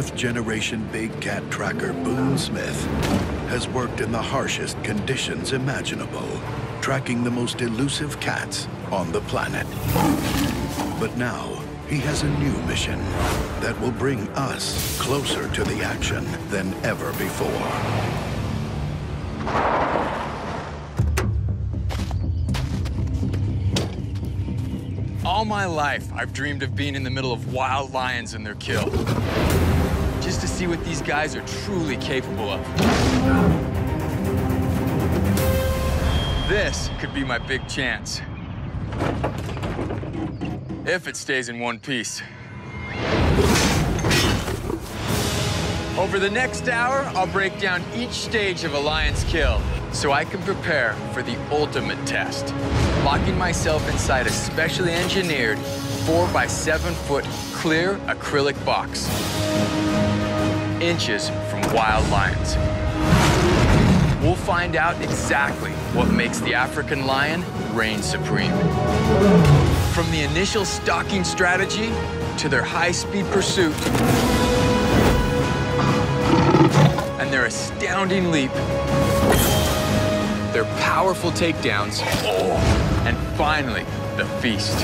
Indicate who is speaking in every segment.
Speaker 1: fourth-generation big cat tracker Boone Smith has worked in the harshest conditions imaginable, tracking the most elusive cats on the planet. But now, he has a new mission that will bring us closer to the action than ever before.
Speaker 2: All my life, I've dreamed of being in the middle of wild lions and their kill. Just to see what these guys are truly capable of. This could be my big chance. If it stays in one piece. Over the next hour, I'll break down each stage of a lion's kill so I can prepare for the ultimate test. Locking myself inside a specially engineered 4 by 7 foot clear acrylic box. Inches from wild lions. We'll find out exactly what makes the African lion reign supreme. From the initial stalking strategy to their high-speed pursuit and their astounding leap, their powerful takedowns, and finally, the feast.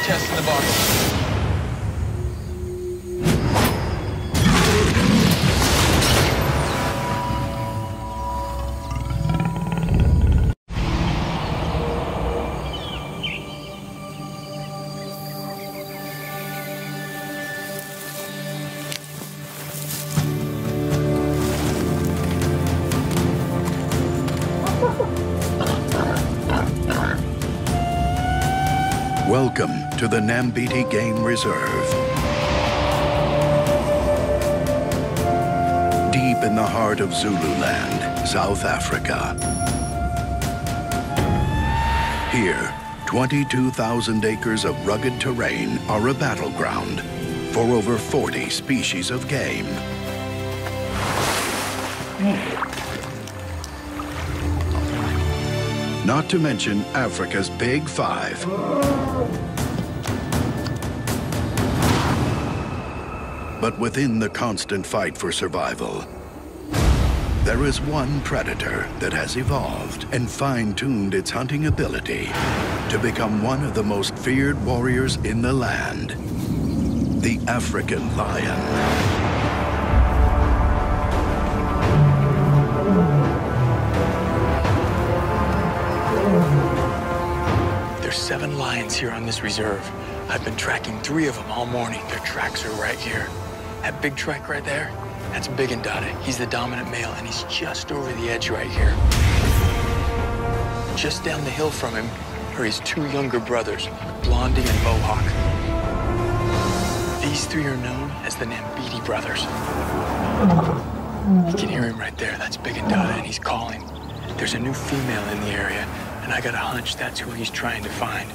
Speaker 2: Test in the box.
Speaker 1: Welcome to the Nambiti Game Reserve. Deep in the heart of Zululand, South Africa. Here, 22,000 acres of rugged terrain are a battleground for over 40 species of game. Not to mention Africa's Big Five. But within the constant fight for survival, there is one predator that has evolved and fine-tuned its hunting ability to become one of the most feared warriors in the land, the African lion.
Speaker 2: There's 7 lions here on this reserve. I've been tracking 3 of them all morning. Their tracks are right here. That big trike right there, that's Big and Dada. He's the dominant male, and he's just over the edge right here. Just down the hill from him are his 2 younger brothers, Blondie and Mohawk. These 3 are known as the Nambiti brothers. You can hear him right there. That's Big and Dada, and he's calling. There's a new female in the area, and I got a hunch that's who he's trying to find.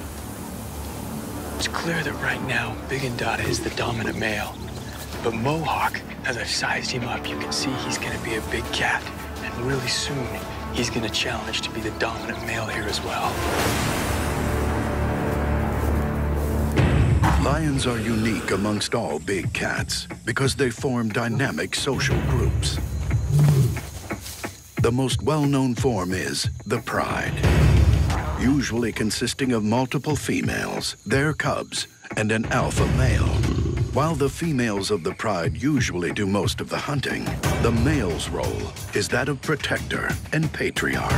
Speaker 2: It's clear that right now, Big and Dada is the dominant male. But Mohawk, as I've sized him up, you can see he's gonna be a big cat. And really soon, he's gonna challenge to be the dominant male here as well.
Speaker 1: Lions are unique amongst all big cats because they form dynamic social groups. The most well-known form is the pride, usually consisting of multiple females, their cubs, and an alpha male. While the females of the pride usually do most of the hunting, the male's role is that of protector and patriarch.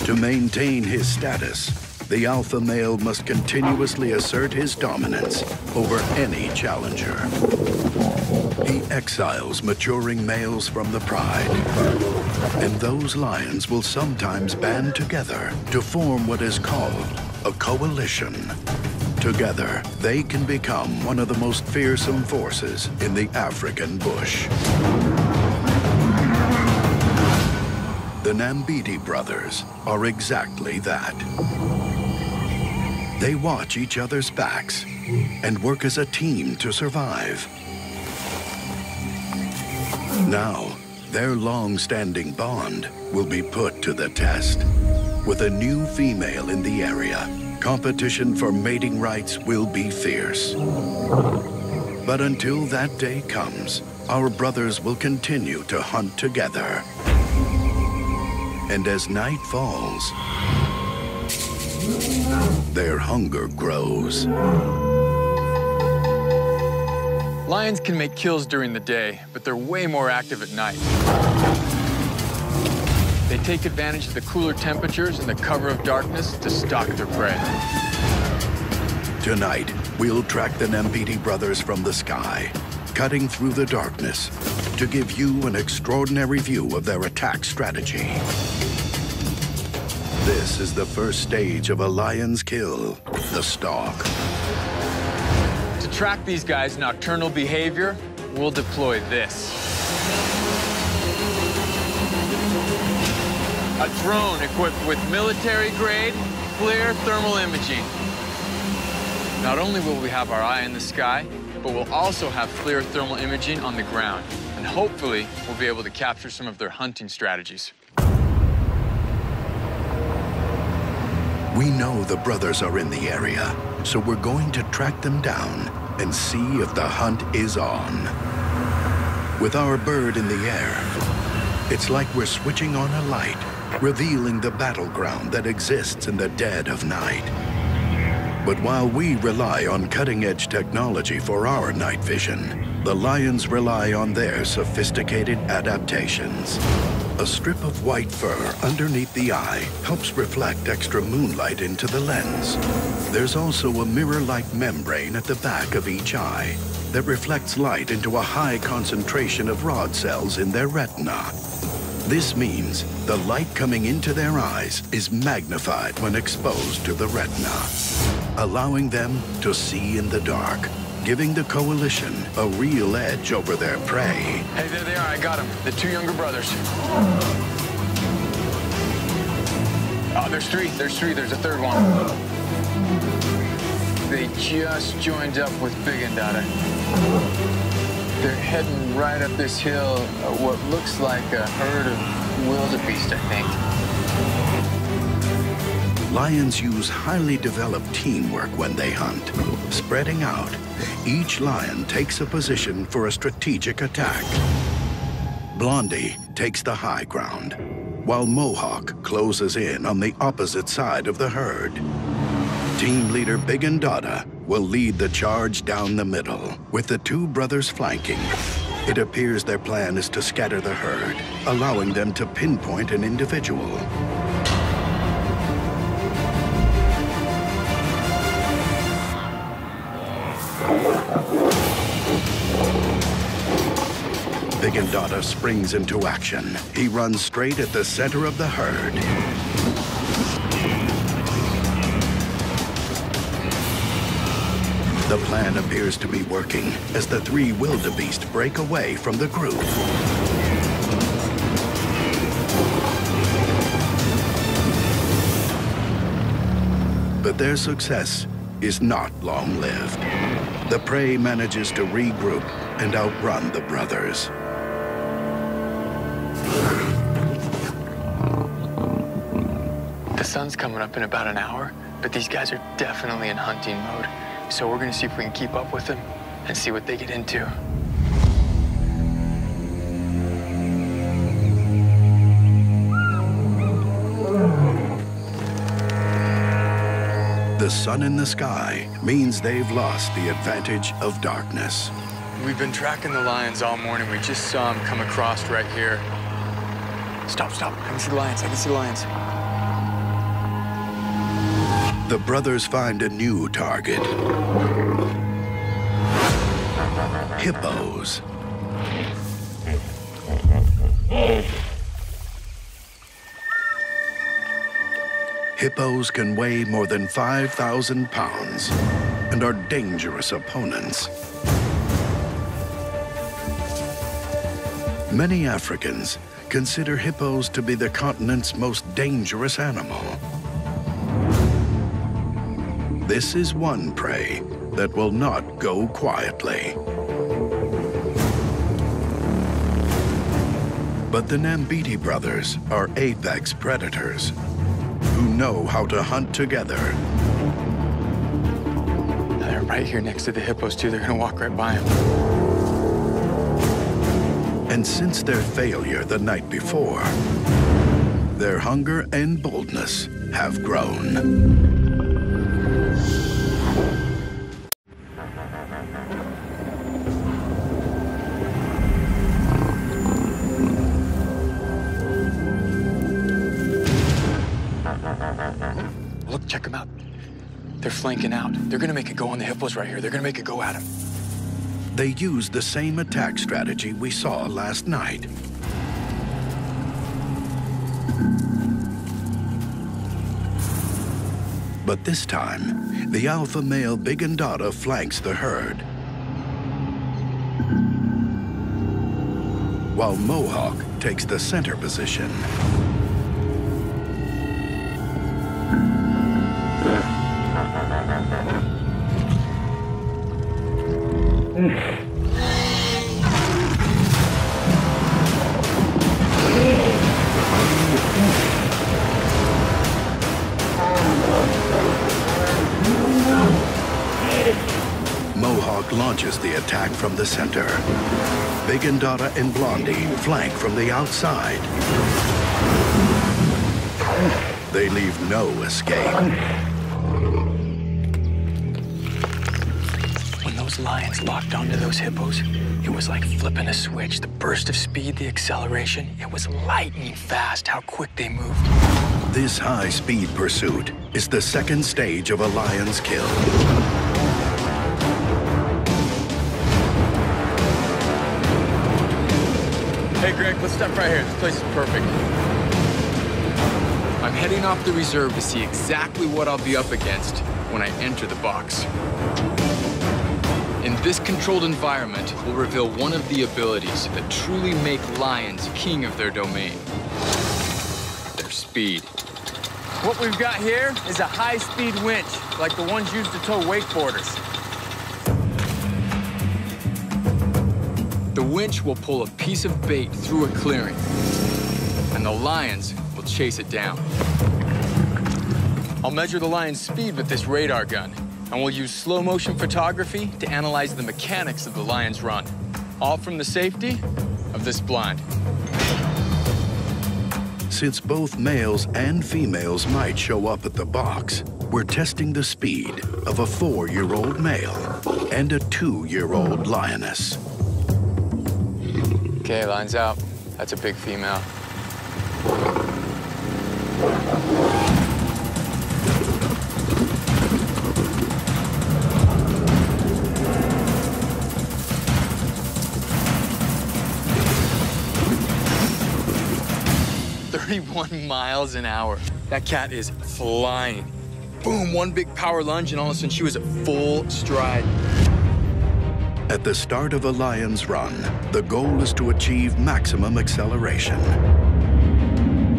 Speaker 1: To maintain his status, the alpha male must continuously assert his dominance over any challenger. He exiles maturing males from the pride, and those lions will sometimes band together to form what is called a coalition. Together, they can become one of the most fearsome forces in the African bush. The Nambiti brothers are exactly that. They watch each other's backs and work as a team to survive. Now, their long-standing bond will be put to the test with a new female in the area competition for mating rights will be fierce. But until that day comes, our brothers will continue to hunt together. And as night falls, their hunger grows.
Speaker 2: Lions can make kills during the day, but they're way more active at night. They take advantage of the cooler temperatures and the cover of darkness to stalk their prey.
Speaker 1: Tonight, we'll track the Nambiti brothers from the sky, cutting through the darkness to give you an extraordinary view of their attack strategy. This is the first stage of a lion's kill, the stalk.
Speaker 2: To track these guys' nocturnal behavior, we'll deploy this. A drone equipped with military-grade FLIR thermal imaging. Not only will we have our eye in the sky, but we'll also have FLIR thermal imaging on the ground. And hopefully, we'll be able to capture some of their hunting strategies.
Speaker 1: We know the brothers are in the area, so we're going to track them down and see if the hunt is on. With our bird in the air, it's like we're switching on a light, revealing the battleground that exists in the dead of night. But while we rely on cutting-edge technology for our night vision, the lions rely on their sophisticated adaptations. A strip of white fur underneath the eye helps reflect extra moonlight into the lens. There's also a mirror-like membrane at the back of each eye that reflects light into a high concentration of rod cells in their retina. This means the light coming into their eyes is magnified when exposed to the retina, allowing them to see in the dark, giving the coalition a real edge over their prey.
Speaker 2: Hey, there they are, I got them. The two younger brothers. Oh, there's three, there's a third one. They just joined up with Big and Dada. They're heading right up this hill, what looks like a herd of wildebeest, I think.
Speaker 1: Lions use highly developed teamwork when they hunt. Spreading out, each lion takes a position for a strategic attack. Blondie takes the high ground, while Mohawk closes in on the opposite side of the herd. Team leader Big and Dada will lead the charge down the middle, with the two brothers flanking. It appears their plan is to scatter the herd, allowing them to pinpoint an individual. Big and Dada springs into action. He runs straight at the center of the herd. The plan appears to be working as the three wildebeest break away from the group. But their success is not long-lived. The prey manages to regroup and outrun the brothers.
Speaker 2: The sun's coming up in about an hour, but these guys are definitely in hunting mode. So we're gonna see if we can keep up with them and see what they get into.
Speaker 1: The sun in the sky means they've lost the advantage of darkness.
Speaker 2: We've been tracking the lions all morning. We just saw them come across right here. Stop. I can see the lions.
Speaker 1: The brothers find a new target. Hippos. Hippos can weigh more than 5,000 pounds and are dangerous opponents. Many Africans consider hippos to be the continent's most dangerous animal. This is one prey that will not go quietly. But the Nambiti brothers are apex predators who know how to hunt together
Speaker 2: right here next to the hippos, too. They're gonna walk right by him.
Speaker 1: And since their failure the night before, their hunger and boldness have grown.
Speaker 2: Look, check them out. They're flanking out. They're gonna make a go on the hippos right here. They're gonna make a go at him.
Speaker 1: They used the same attack strategy we saw last night. But this time, the alpha male Bigandata flanks the herd, while Mohawk takes the center position. Mohawk launches the attack from the center. Bigandata and Blondie flank from the outside. They leave no escape.
Speaker 2: When those lions locked onto those hippos, it was like flipping a switch. The burst of speed, the acceleration, it was lightning fast how quick they moved.
Speaker 1: This high-speed pursuit is the second stage of a lion's kill.
Speaker 2: Hey, Greg, let's stop right here. This place is perfect.
Speaker 3: I'm heading off the reserve to see exactly what I'll be up against when I enter the box. In this controlled environment, we'll reveal one of the abilities that truly make lions king of their domain. Their speed.
Speaker 4: What we've got here is a high-speed winch, like the ones used to tow wakeboarders.
Speaker 3: The winch will pull a piece of bait through a clearing, and the lions will chase it down.
Speaker 2: I'll measure the lion's speed with this radar gun, and we'll use slow-motion photography to analyze the mechanics of the lion's run, all from the safety of this blind.
Speaker 1: Since both males and females might show up at the box, we're testing the speed of a 4-year-old male and a 2-year-old lioness.
Speaker 2: Okay, lines out. That's a big female. "31 miles an hour. That cat is flying. Boom, one big power lunge, and all of a sudden she was at full stride.
Speaker 1: At the start of a lion's run, the goal is to achieve maximum acceleration.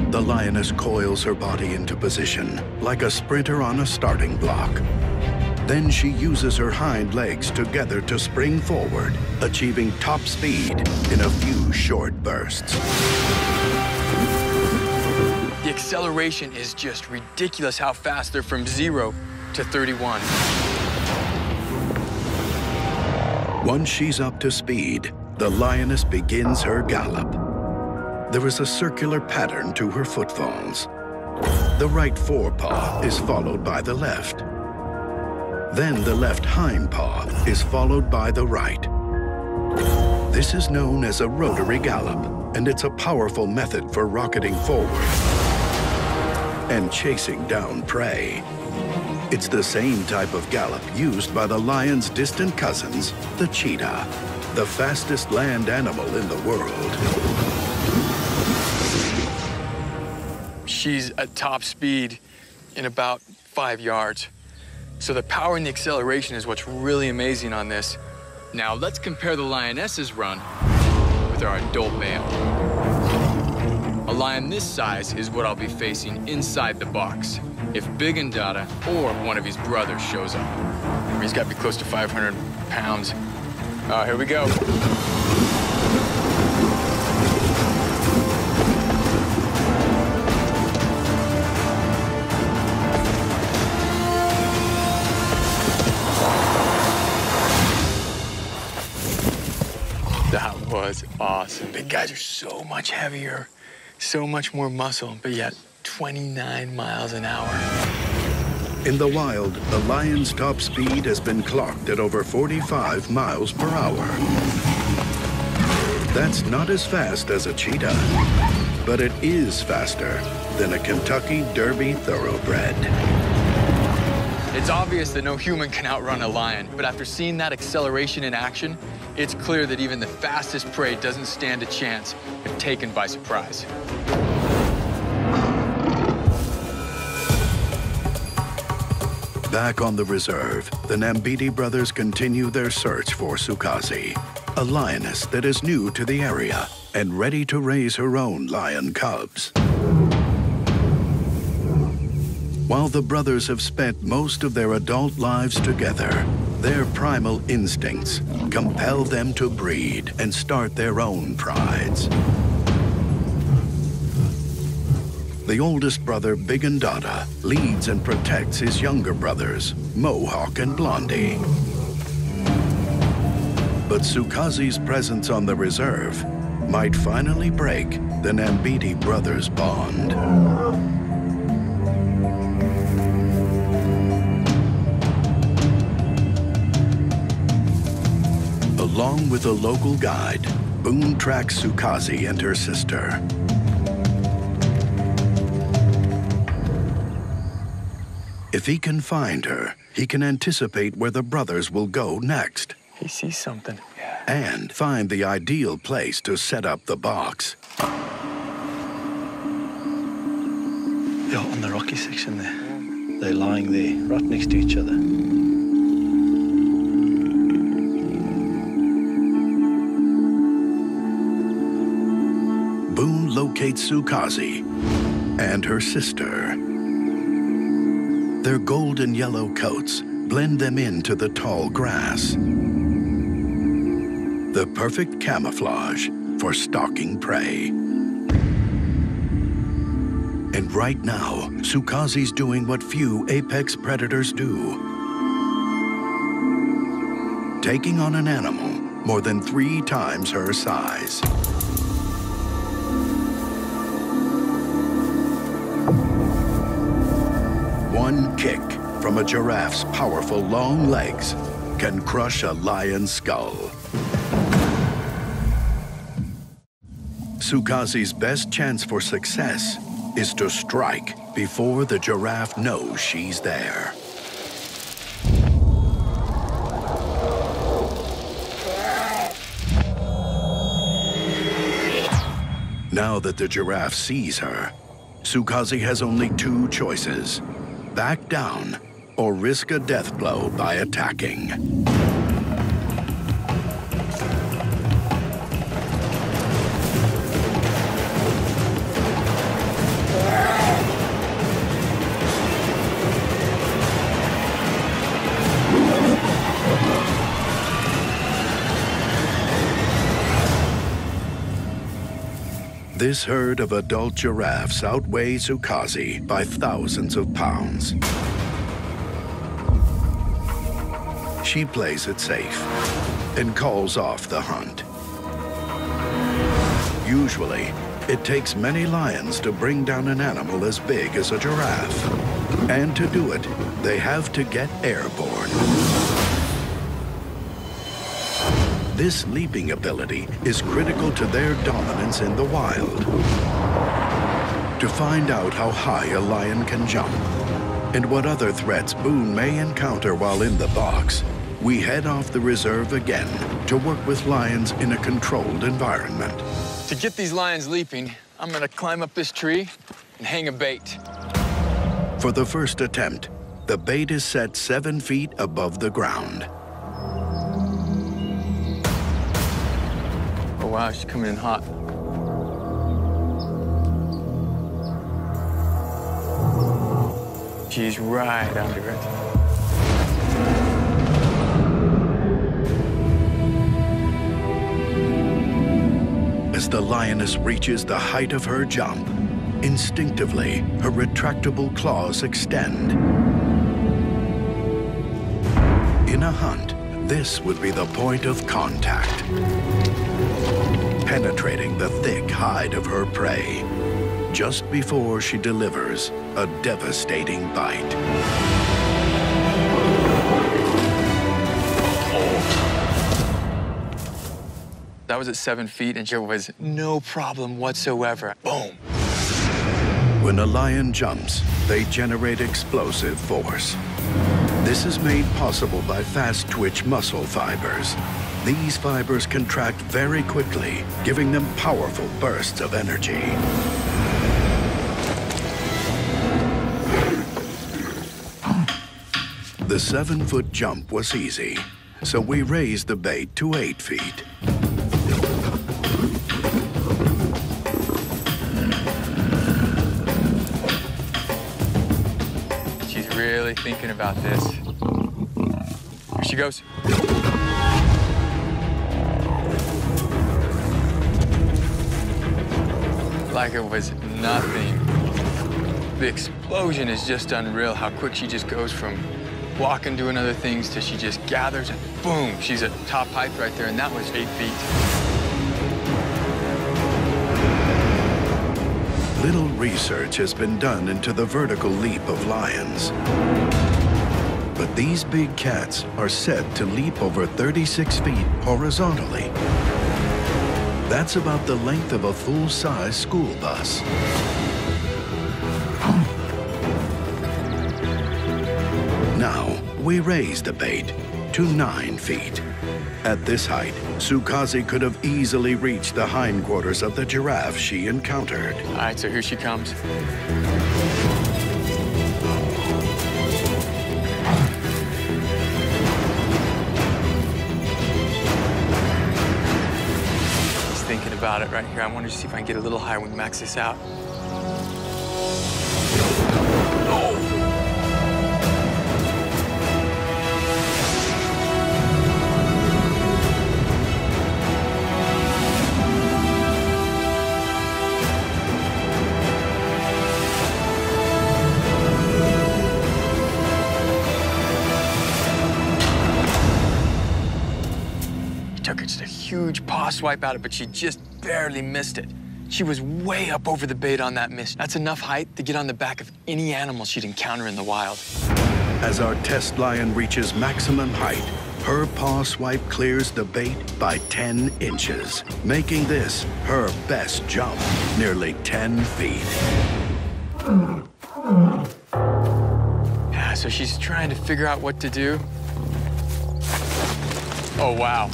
Speaker 1: The lioness coils her body into position, like a sprinter on a starting block. Then she uses her hind legs together to spring forward, achieving top speed in a few short bursts.
Speaker 2: The acceleration is just ridiculous how fast they're from 0 to 31.
Speaker 1: Once she's up to speed, the lioness begins her gallop. There is a circular pattern to her footfalls. The right forepaw is followed by the left. Then the left hind paw is followed by the right. This is known as a rotary gallop, and it's a powerful method for rocketing forward and chasing down prey. It's the same type of gallop used by the lion's distant cousins, the cheetah, the fastest land animal in the world.
Speaker 2: She's at top speed in about 5 yards. So the power and the acceleration is what's really amazing on this.
Speaker 3: Now let's compare the lioness's run with our adult male. A lion this size is what I'll be facing inside the box if Bigandata or one of his brothers shows up.
Speaker 2: He's got to be close to 500 pounds. Oh, here we go. was awesome. Big guys are so much heavier, so much more muscle, but yet 29 miles an hour.
Speaker 1: In the wild, the lion's top speed has been clocked at over 45 miles per hour. That's not as fast as a cheetah, but it is faster than a Kentucky Derby thoroughbred.
Speaker 3: It's obvious that no human can outrun a lion, but after seeing that acceleration in action, it's clear that even the fastest prey doesn't stand a chance if taken by surprise.
Speaker 1: Back on the reserve, the Nambiti brothers continue their search for Sukazi, a lioness that is new to the area and ready to raise her own lion cubs. While the brothers have spent most of their adult lives together, their primal instincts compel them to breed and start their own prides. The oldest brother, Big and Dada, leads and protects his younger brothers, Mohawk and Blondie. But Sukazi's presence on the reserve might finally break the Nambiti brothers' bond. Along with a local guide, Boone tracks Sukazi and her sister. If he can find her, he can anticipate where the brothers will go next.
Speaker 2: He sees something.
Speaker 1: And find the ideal place to set up the box.
Speaker 5: Yeah, on the rocky section there. They're lying there, right next to each other.
Speaker 1: Boone locates Sukazi and her sister. Their golden yellow coats blend them into the tall grass. The perfect camouflage for stalking prey. And right now, Sukazi's doing what few apex predators do. Taking on an animal more than 3 times her size. One kick from a giraffe's powerful long legs can crush a lion's skull. Sukazi's best chance for success is to strike before the giraffe knows she's there. Now that the giraffe sees her, Sukazi has only 2 choices: back down or risk a death blow by attacking. This herd of adult giraffes outweighs Sukazi by thousands of pounds. She plays it safe and calls off the hunt. Usually, it takes many lions to bring down an animal as big as a giraffe. And to do it, they have to get airborne. This leaping ability is critical to their dominance in the wild. To find out how high a lion can jump and what other threats Boone may encounter while in the box, we head off the reserve again to work with lions in a controlled environment.
Speaker 3: To get these lions leaping, I'm gonna climb up this tree and hang a bait.
Speaker 1: For the first attempt, the bait is set 7 feet above the ground.
Speaker 3: Oh wow, she's coming in hot. She's right under it.
Speaker 1: As the lioness reaches the height of her jump, instinctively, her retractable claws extend. In a hunt, this would be the point of contact. penetrating the thick hide of her prey, just before she delivers a devastating bite.
Speaker 2: That was at 7 feet, and there was no problem whatsoever. Boom.
Speaker 1: When a lion jumps, they generate explosive force. This is made possible by fast-twitch muscle fibers. These fibers contract very quickly, giving them powerful bursts of energy. The 7-foot jump was easy, so we raised the bait to 8 feet.
Speaker 2: She's really thinking about this. Here she goes. Like it was nothing. The explosion is just unreal, how quick she just goes from walking, doing other things, to she just gathers and boom, she's at top height right there, and that was 8 feet.
Speaker 1: Little research has been done into the vertical leap of lions. But these big cats are said to leap over 36 feet horizontally. That's about the length of a full-size school bus. Now, we raise the bait to 9 feet. At this height, Sukazi could have easily reached the hindquarters of the giraffe she encountered.
Speaker 2: All right, so here she comes. He's thinking about it right here. I want to see if I can get a little higher. We can max this out. Took just a huge paw swipe at it, but she just barely missed it. She was way up over the bait on that miss. That's enough height to get on the back of any animal she'd encounter in the wild.
Speaker 1: As our test lion reaches maximum height, her paw swipe clears the bait by 10 inches, making this her best jump, nearly 10 feet.
Speaker 2: Yeah, so she's trying to figure out what to do. Oh, wow.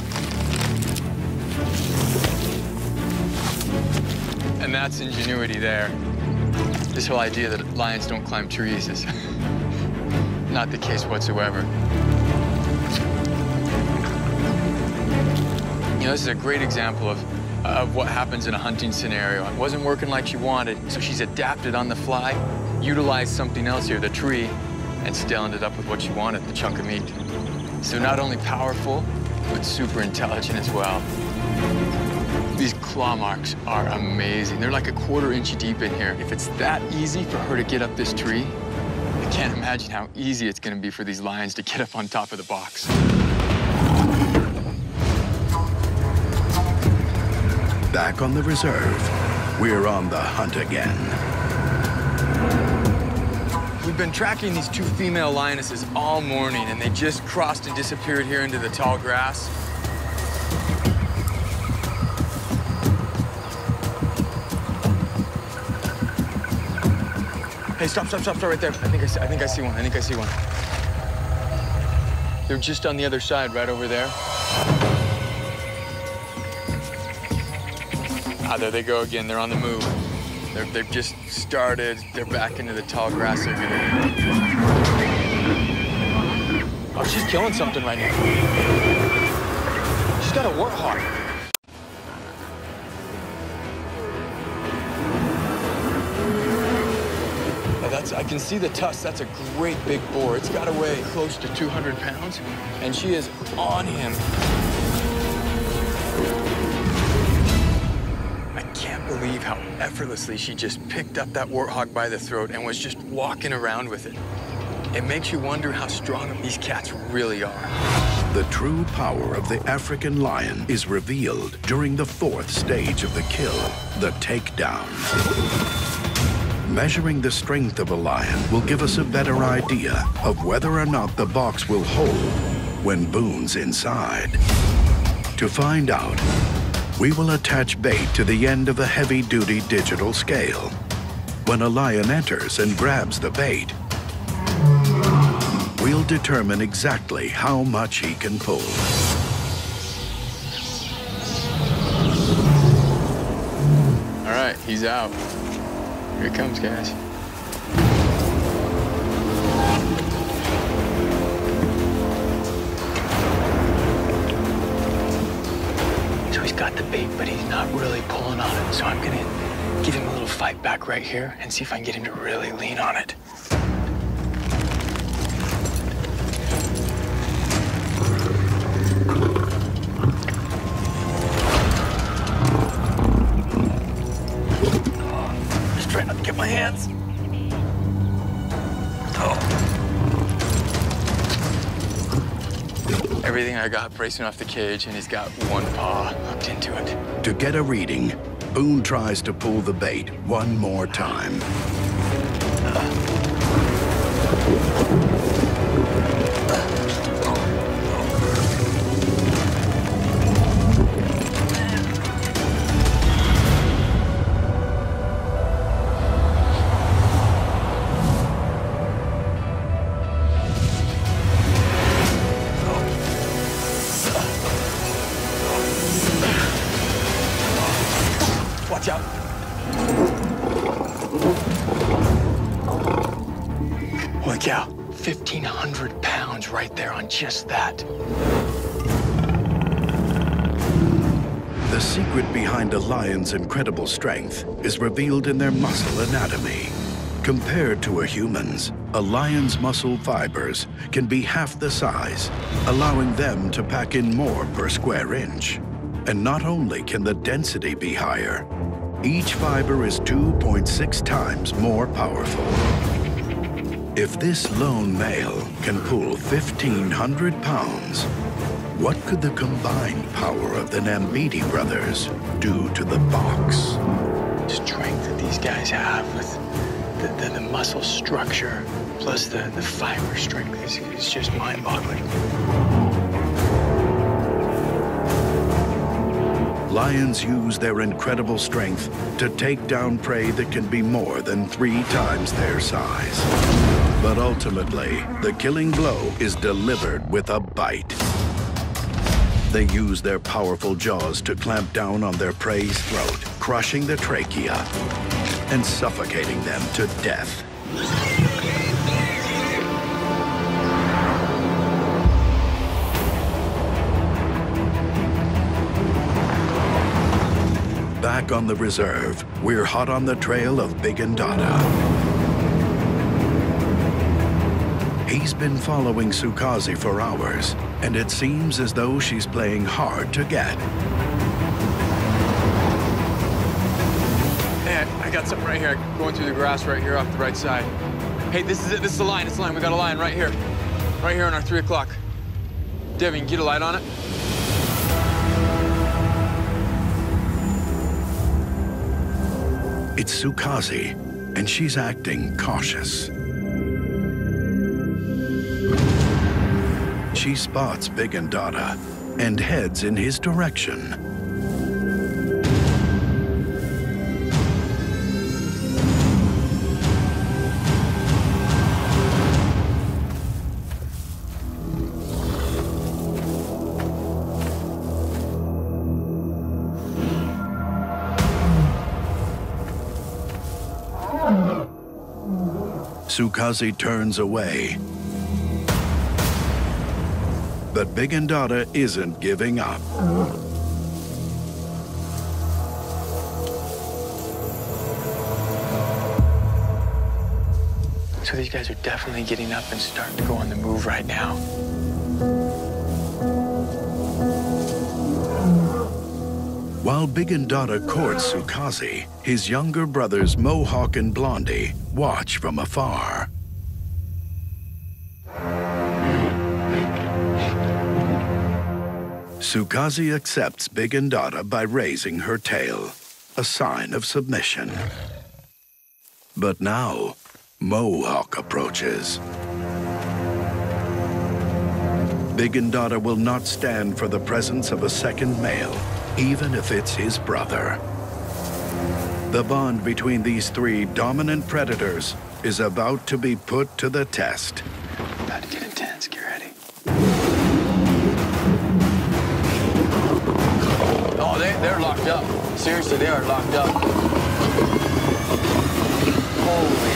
Speaker 2: And that's ingenuity there. This whole idea that lions don't climb trees is not the case whatsoever. You know, this is a great example of what happens in a hunting scenario. It wasn't working like she wanted, so she's adapted on the fly, utilized something else here, the tree, and still ended up with what she wanted, the chunk of meat. So not only powerful, but super intelligent as well. These claw marks are amazing. They're like a quarter inch deep in here. If it's that easy for her to get up this tree, I can't imagine how easy it's going to be for these lions to get up on top of the box.
Speaker 1: Back on the reserve, we're on the hunt again.
Speaker 2: We've been tracking these 2 female lionesses all morning, and they just crossed and disappeared here into the tall grass. Hey, stop right there. I think I see one. They're just on the other side, right over there. Ah, there they go again. They're on the move. They've just started. They're back into the tall grass over there. Oh, she's killing something right now. She's got a warthog. I can see the tusk. That's a great big boar. It's got to weigh close to 200 pounds, and she is on him. I can't believe how effortlessly she just picked up that warthog by the throat and was just walking around with it. It makes you wonder how strong these cats really are.
Speaker 1: The true power of the African lion is revealed during the fourth stage of the kill, the takedown. Measuring the strength of a lion will give us a better idea of whether or not the box will hold when Boone's inside. To find out, we will attach bait to the end of a heavy-duty digital scale. When a lion enters and grabs the bait, we'll determine exactly how much he can pull.
Speaker 3: All right, he's out. Here he comes, guys.
Speaker 2: So he's got the bait, but he's not really pulling on it. So I'm gonna give him a little fight back right here and see if I can get him to really lean on it. Just trying not to get my hands.
Speaker 3: Everything I got bracing off the cage, and he's got one paw hooked into it.
Speaker 1: To get a reading, Boone tries to pull the bait one more time.
Speaker 2: Watch out. Holy cow, 1,500 pounds right there on just that.
Speaker 1: The secret behind a lion's incredible strength is revealed in their muscle anatomy. Compared to a human's, a lion's muscle fibers can be half the size, allowing them to pack in more per square inch. And not only can the density be higher, each fiber is 2.6 times more powerful. If this lone male can pull 1,500 pounds, what could the combined power of the Nambiti brothers do to the box?
Speaker 2: Strength that these guys have with the muscle structure plus the fiber strength is just mind-boggling.
Speaker 1: Lions use their incredible strength to take down prey that can be more than 3 times their size. But ultimately, the killing blow is delivered with a bite. They use their powerful jaws to clamp down on their prey's throat, crushing the trachea and suffocating them to death. Back on the reserve, we're hot on the trail of Big and Dada. He's been following Sukazi for hours, and it seems as though she's playing hard to get.
Speaker 3: Hey, I got something right here, going through the grass right here off the right side. Hey, this is it, this is the line, it's the line. We got a line right here on our 3 o'clock. Devin, get a light on it.
Speaker 1: It's Sukazi, and she's acting cautious. She spots Big and Dada and heads in his direction. Sukazi turns away. But Big and Dada isn't giving up.
Speaker 2: So these guys are definitely getting up and starting to go on the move right now.
Speaker 1: While Big and Dada courts Sukazi, his younger brothers Mohawk and Blondie watch from afar. Sukazi accepts Big Ndata by raising her tail, a sign of submission. But now, Mohawk approaches. Big Ndata will not stand for the presence of a second male, even if it's his brother. The bond between these three dominant predators is about to be put to the test.
Speaker 2: About to get intense, get ready.
Speaker 4: Oh, they're locked up. Seriously, they are locked up. Holy.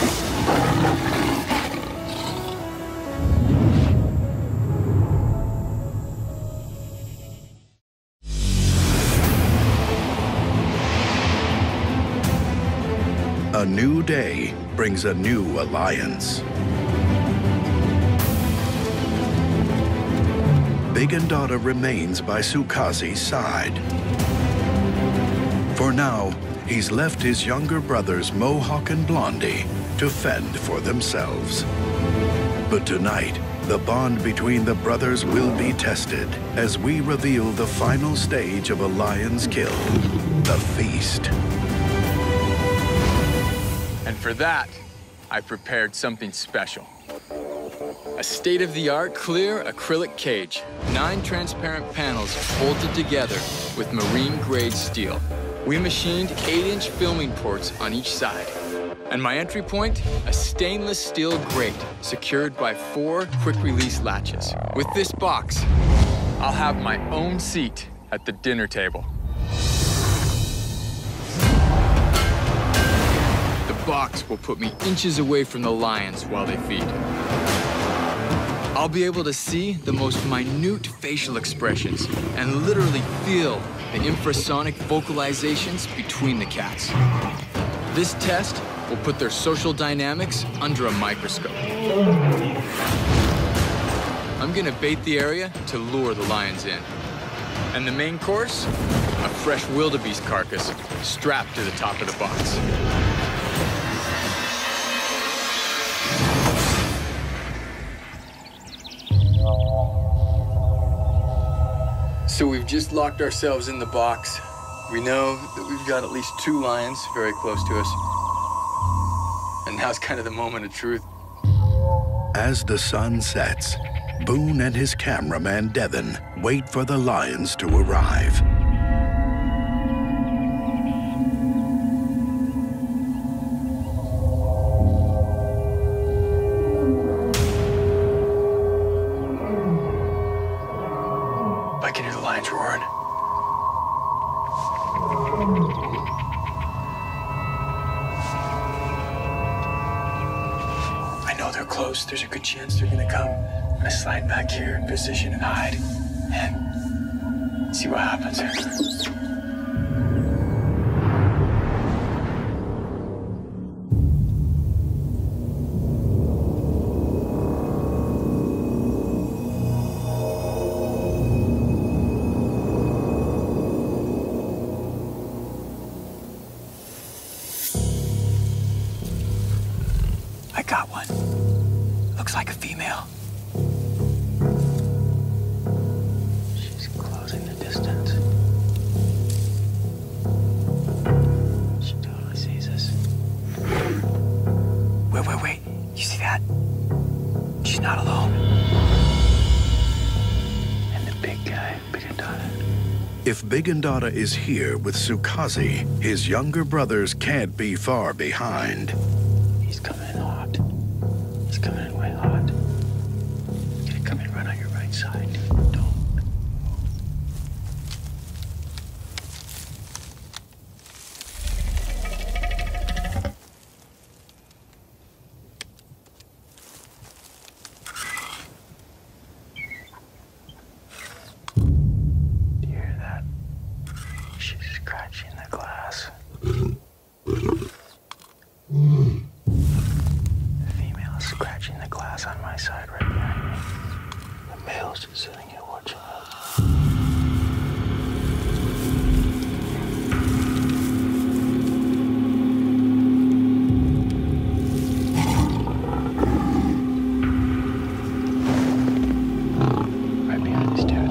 Speaker 1: A new day brings a new alliance. Big Ndata remains by Sukazi's side. For now, he's left his younger brothers Mohawk and Blondie to fend for themselves. But tonight, the bond between the brothers will be tested as we reveal the final stage of a lion's kill, the feast.
Speaker 3: And for that, I prepared something special. A state-of-the-art clear acrylic cage, 9 transparent panels bolted together with marine-grade steel. We machined 8-inch filming ports on each side. And my entry point, a stainless steel grate secured by 4 quick-release latches. With this box, I'll have my own seat at the dinner table. The box will put me inches away from the lions while they feed. I'll be able to see the most minute facial expressions and literally feel the infrasonic vocalizations between the cats. This test will put their social dynamics under a microscope. I'm gonna bait the area to lure the lions in. And the main course, a fresh wildebeest carcass strapped to the top of the box. So we've just locked ourselves in the box. We know that we've got at least 2 lions very close to us. And now's kind of the moment of truth.
Speaker 1: As the sun sets, Boone and his cameraman Devin wait for the lions to arrive.
Speaker 2: I can hear the lions roaring. I know they're close. There's a good chance they're gonna come. I'm gonna slide back here in position and hide and see what happens. I got one. Looks like a female. She's closing the distance. She totally sees us. Wait. You see that? She's not alone. And the big guy, Big Ndata.
Speaker 1: If Big Ndata is here with Sukazi, his younger brothers can't be far behind.
Speaker 2: He's coming in hot. He's coming in way hot. He's gonna come in right on your right side. Don't. Do you hear that? She's scratching the glass. Scratching the glass on my side right behind me. The male's just sitting here watching us. Right behind this dude.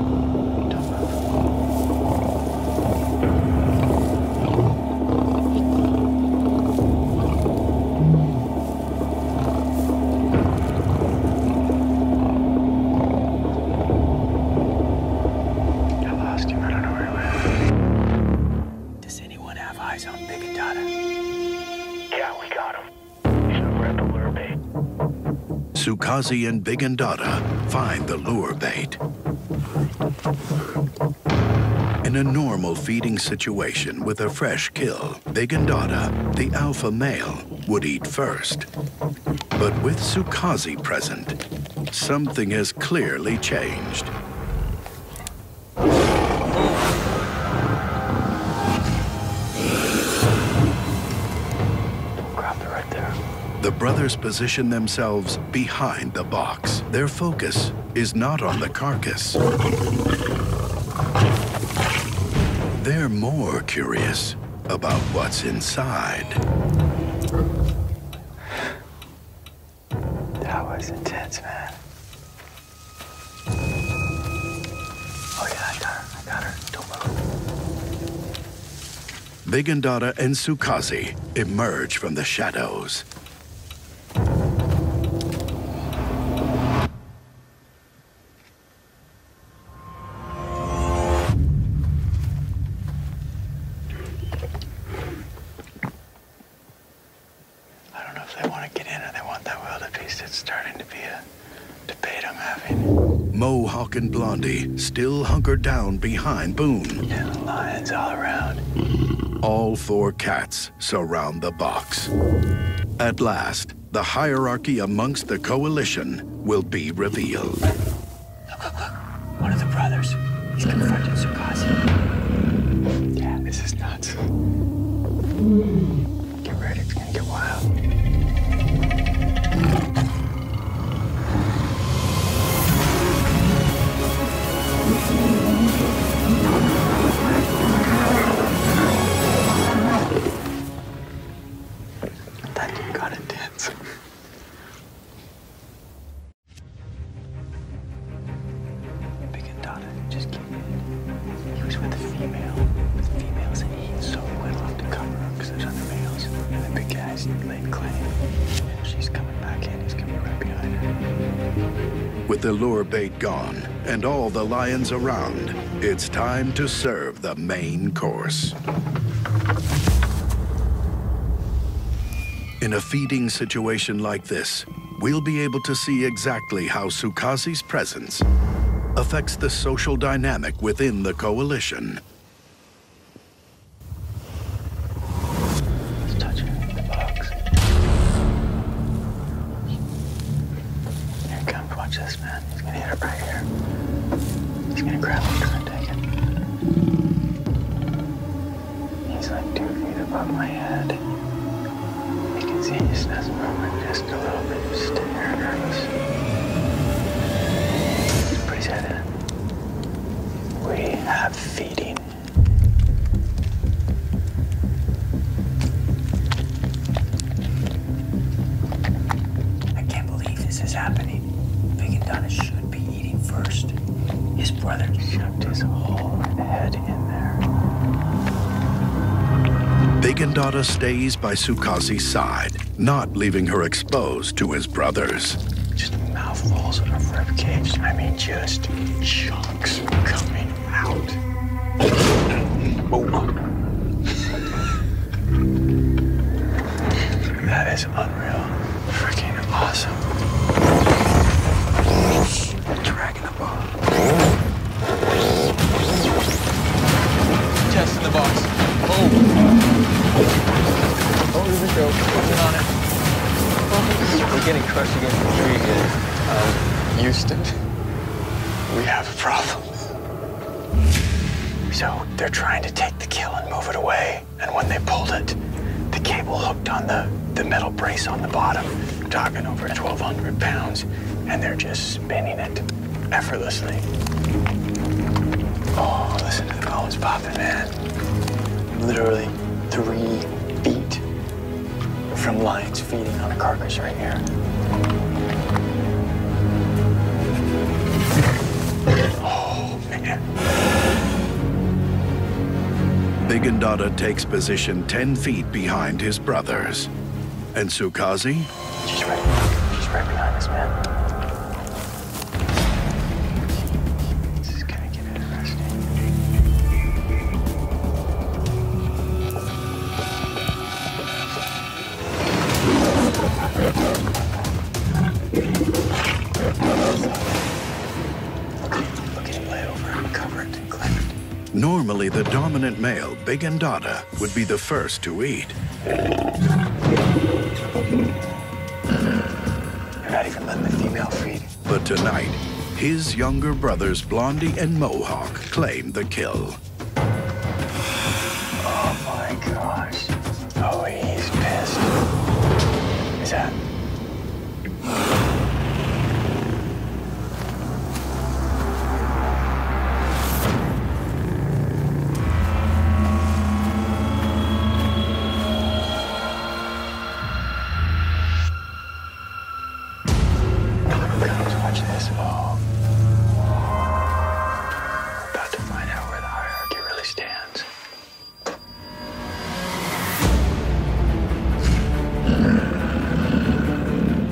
Speaker 2: Don't move.
Speaker 1: Sukazi and Big and Dada find the lure bait. In a normal feeding situation with a fresh kill, Big and Dada, the alpha male, would eat first. But with Sukazi present, something has clearly changed. The brothers position themselves behind the box. Their focus is not on the carcass. They're more curious about what's inside.
Speaker 2: That was intense, man. Oh yeah, I got her. Don't move.
Speaker 1: Big and Dada and Sukazi emerge from the shadows. Mohawk and Blondie still hunkered down behind Boone.
Speaker 2: Yeah, lions all around.
Speaker 1: All four cats surround the box. At last, the hierarchy amongst the coalition will be revealed.
Speaker 2: Look. One of the brothers. He's confronted Sukazi. Yeah, this is nuts. Get ready, it's gonna get wild. That dude got intense. Big and Dada just came in. He was with a female. The females eat so little off the cover because there's other males. And the big guy's laid claim. She's coming back in. He's gonna be right behind her.
Speaker 1: With the lure bait gone and all the lions around, it's time to serve the main course. In a feeding situation like this, we'll be able to see exactly how Sukazi's presence affects the social dynamic within the coalition.
Speaker 2: He's touching the box. Here it comes. Watch this, man. He's gonna hit it right here. He's gonna grab it, try and take it. He's like 2 feet above my head. See, he's just moving just a little bit, just nervous. Put his head in. We have feeding. I can't believe this is happening. Big and Dada should be eating first. His brother shoved his whole head in there.
Speaker 1: Big and Dada stays by Sukazi's side, not leaving her exposed to his brothers.
Speaker 2: Just mouthfuls of rib cage. I mean, just chunks coming out. Oh. That is unreal. Freaking awesome. Dragging the ball.
Speaker 3: Test in the box. Oh, here we go. Working on it.
Speaker 2: We're getting crushed against the tree here.
Speaker 3: Houston.
Speaker 2: We have a problem. So they're trying to take the kill and move it away. And when they pulled it, the cable hooked on the metal brace on the bottom. We're talking over 1,200 pounds. And they're just spinning it effortlessly. Oh, listen to the bones popping, man. Literally 3 feet from lions feeding on a carcass right here. Oh, man.
Speaker 1: Big and Dada takes position 10 feet behind his brothers. And Sukazi?
Speaker 2: She's right behind us, man. This is gonna get interesting.
Speaker 1: Normally, the dominant male, Big and Dada, would be the first to eat.
Speaker 2: They're not even letting the female feed.
Speaker 1: But tonight, his younger brothers, Blondie and Mohawk, claim the kill.
Speaker 2: Oh my gosh. Oh, he's pissed. Is that? Watch this. Oh. We're about to find out where the hierarchy really stands.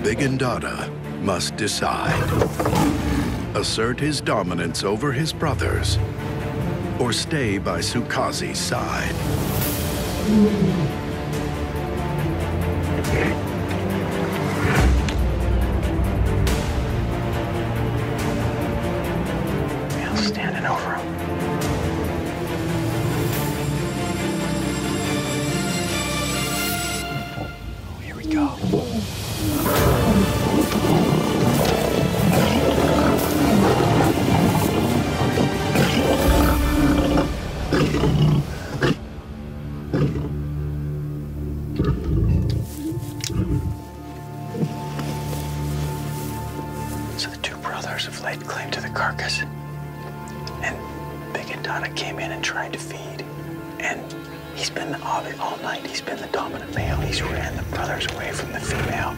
Speaker 1: Big and Dada must decide. Assert his dominance over his brothers, or stay by Sukazi's side.
Speaker 2: Male's standing over him. Oh, here we go. So the two brothers have laid claim to the carcass. And Big and Dada came in and tried to feed. And he's been all night, he's been the dominant male. He's ran the brothers away from the female.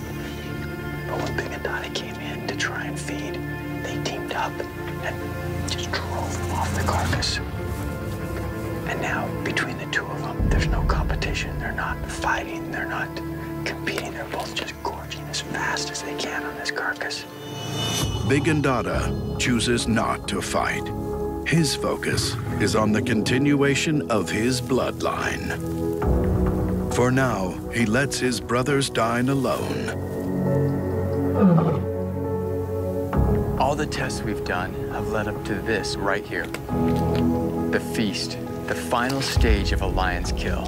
Speaker 2: But when Big and Dada came in to try and feed, they teamed up and just drove him off the carcass. And now, between the two of them, there's no competition. They're not fighting, they're not competing. They're both just gorging as fast as they can on this carcass.
Speaker 1: Big and Dada chooses not to fight. His focus is on the continuation of his bloodline. For now, he lets his brothers dine alone.
Speaker 3: All the tests we've done have led up to this right here. The feast, the final stage of a lion's kill,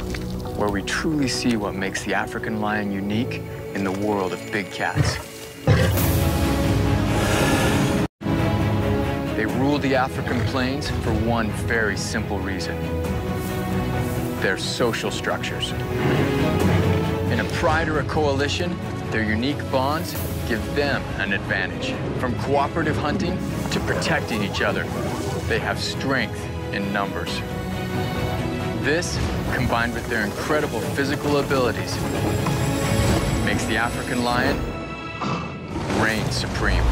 Speaker 3: where we truly see what makes the African lion unique in the world of big cats. They rule the African plains for one very simple reason: their social structures. In a pride or a coalition, their unique bonds give them an advantage. From cooperative hunting to protecting each other, they have strength in numbers. This, combined with their incredible physical abilities, makes the African lion reign supreme.